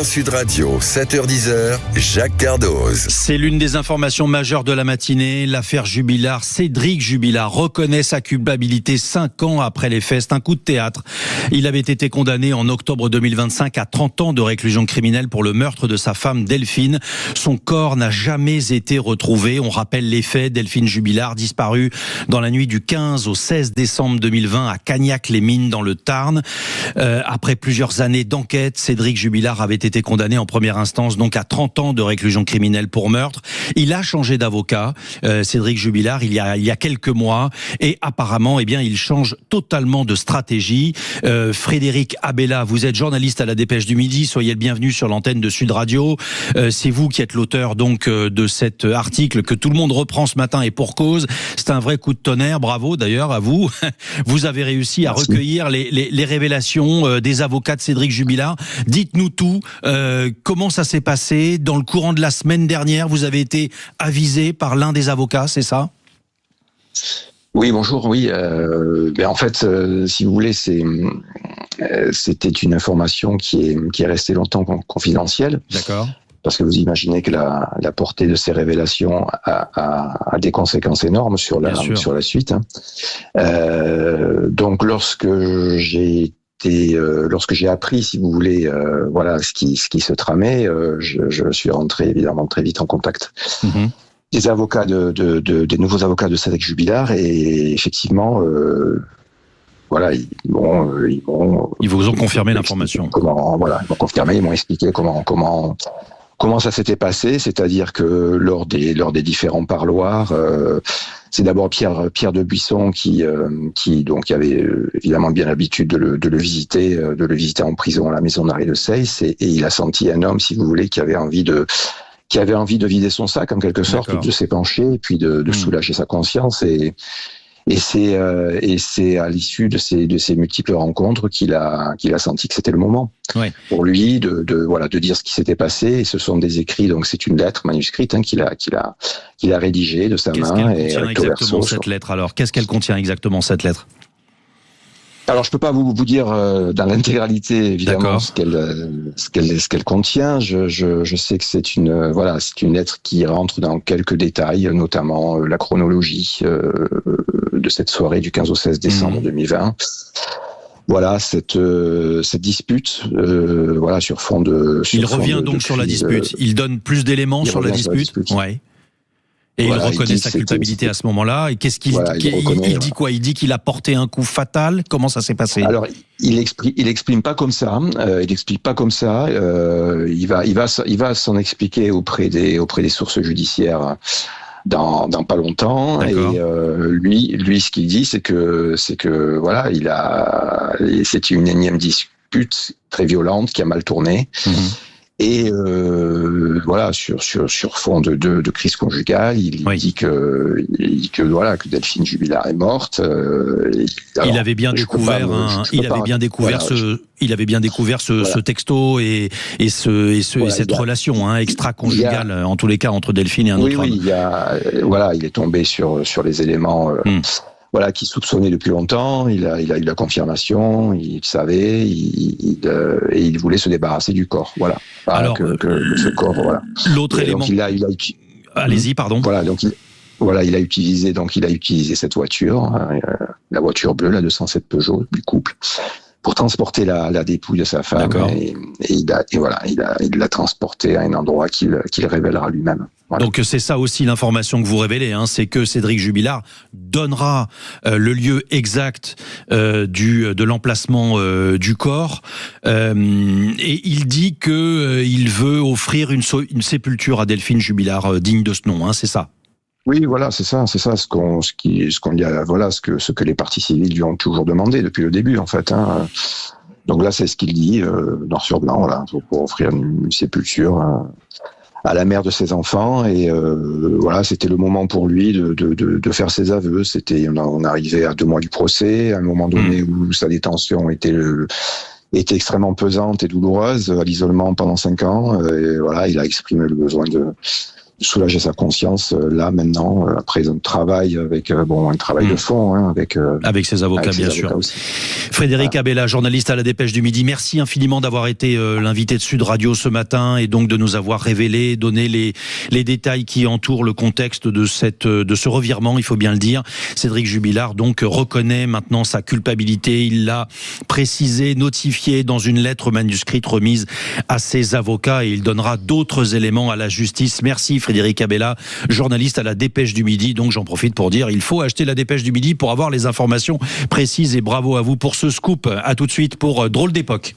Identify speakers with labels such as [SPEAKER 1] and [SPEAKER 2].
[SPEAKER 1] Sud Radio, 7h-10h, Jacques Cardoz.
[SPEAKER 2] C'est l'une des informations majeures de la matinée. L'affaire Jubilard. Cédric Jubilard reconnaît sa culpabilité 5 ans après les faits. C'est un coup de théâtre. Il avait été condamné en octobre 2025 à 30 ans de réclusion criminelle pour le meurtre de sa femme Delphine. Son corps n'a jamais été retrouvé. On rappelle les faits. Delphine Jubilard disparue dans la nuit du 15 au 16 décembre 2020 à Cagnac-les-Mines dans le Tarn. Après plusieurs années d'enquête, Cédric Jubilard avait été condamné en première instance donc à 30 ans de réclusion criminelle pour meurtre. Il a changé d'avocat, Cédric Jubilard, il y a quelques mois, et apparemment, il change totalement de stratégie. Frédéric Abella, vous êtes journaliste à la Dépêche du Midi, soyez le bienvenu sur l'antenne de Sud Radio. C'est vous qui êtes l'auteur donc de cet article que tout le monde reprend ce matin et pour cause. C'est un vrai coup de tonnerre, bravo d'ailleurs à vous. Vous avez réussi à recueillir les révélations des avocats de Cédric Jubilard. Dites-nous tout. Comment ça s'est passé? Dans le courant de la semaine dernière, vous avez été avisé par l'un des avocats, c'est ça?
[SPEAKER 3] Oui, bonjour, oui. En fait, si vous voulez, c'était une information qui est restée longtemps confidentielle.
[SPEAKER 2] D'accord.
[SPEAKER 3] Parce que vous imaginez que la portée de ces révélations a des conséquences énormes sur la suite. Donc, lorsque j'ai appris, si vous voulez, ce qui se tramait, je suis rentré évidemment très vite en contact des avocats des nouveaux avocats de Cédric Jubilard, et effectivement, ils vous ont confirmé l'information. Ils m'ont confirmé, ils m'ont expliqué comment ça s'était passé, c'est-à-dire que lors des différents parloirs, c'est d'abord Pierre de Buisson qui donc avait évidemment bien l'habitude de le visiter en prison à la maison d'arrêt de Seyss, et il a senti un homme, si vous voulez, qui avait envie de vider son sac en quelque sorte, de s'épancher et puis de soulager sa conscience, et c'est à l'issue de ces multiples rencontres qu'il a senti que c'était le moment pour lui de dire ce qui s'était passé. Et ce sont des écrits, donc c'est une lettre manuscrite qu'il a rédigée de sa main.
[SPEAKER 2] Qu'est-ce qu'elle contient exactement cette lettre alors? Qu'est-ce qu'elle contient exactement cette lettre?
[SPEAKER 3] Alors, je peux pas vous dire dans l'intégralité évidemment ce qu'elle contient. Je sais que c'est une lettre qui rentre dans quelques détails, notamment la chronologie de cette soirée du 15 au 16 décembre 2020. Voilà, cette dispute, sur fond de.
[SPEAKER 2] Il revient donc sur la dispute. Il donne plus d'éléments sur la dispute. Ouais. Et il reconnaît sa culpabilité à ce moment-là. Et qu'est-ce qu'il dit quoi? Il dit qu'il a porté un coup fatal. Comment ça s'est passé?
[SPEAKER 3] Alors, il exprime pas comme ça. Il explique pas comme ça. Il va s'en expliquer auprès des sources judiciaires dans pas longtemps. Et lui, ce qu'il dit, c'est que c'était une énième dispute très violente qui a mal tourné. Et sur fond de crise conjugale, il dit que Delphine Jubilard est morte.
[SPEAKER 2] Il avait bien découvert ce texto et cette relation extra-conjugale, en tous les cas, entre Delphine et un autre homme.
[SPEAKER 3] Il est tombé sur les éléments qui soupçonnait depuis longtemps. Il a eu la confirmation, il savait, et il voulait se débarrasser du corps. Voilà.
[SPEAKER 2] Alors,
[SPEAKER 3] ce corps, voilà.
[SPEAKER 2] L'autre élément. Allez-y, pardon.
[SPEAKER 3] Voilà, donc il a utilisé cette voiture, la voiture bleue, la 207 Peugeot du couple, pour transporter la dépouille de sa femme. Et il l'a transportée à un endroit qu'il révélera lui-même. Voilà.
[SPEAKER 2] Donc c'est ça aussi l'information que vous révélez, c'est que Cédric Jubilard donnera le lieu exact de l'emplacement du corps, et il dit que il veut offrir une sépulture à Delphine Jubilard digne de ce nom, c'est ça?
[SPEAKER 3] Oui, voilà, c'est ça ce que les parties civiles lui ont toujours demandé depuis le début, en fait. Donc là, c'est ce qu'il dit noir sur blanc, pour offrir une sépulture à la mère de ses enfants, et c'était le moment pour lui de faire ses aveux. On arrivait à 2 mois du procès, à un moment donné où sa détention était extrêmement pesante et douloureuse, à l'isolement pendant 5 ans. Il a exprimé le besoin soulager sa conscience là maintenant après un travail avec un travail de fond
[SPEAKER 2] avec ses avocats bien sûr.
[SPEAKER 3] Aussi.
[SPEAKER 2] Frédéric Abella, journaliste à la Dépêche du Midi, merci infiniment d'avoir été l'invité de Sud Radio ce matin et donc de nous avoir révélé, donné les détails qui entourent le contexte de ce revirement, il faut bien le dire. Cédric Jubilard donc reconnaît maintenant sa culpabilité, il l'a précisé, notifié dans une lettre manuscrite remise à ses avocats et il donnera d'autres éléments à la justice. Merci Frédéric Abella, journaliste à la Dépêche du Midi. Donc j'en profite pour dire, il faut acheter la Dépêche du Midi pour avoir les informations précises et bravo à vous pour ce scoop. À tout de suite pour Drôle d'époque.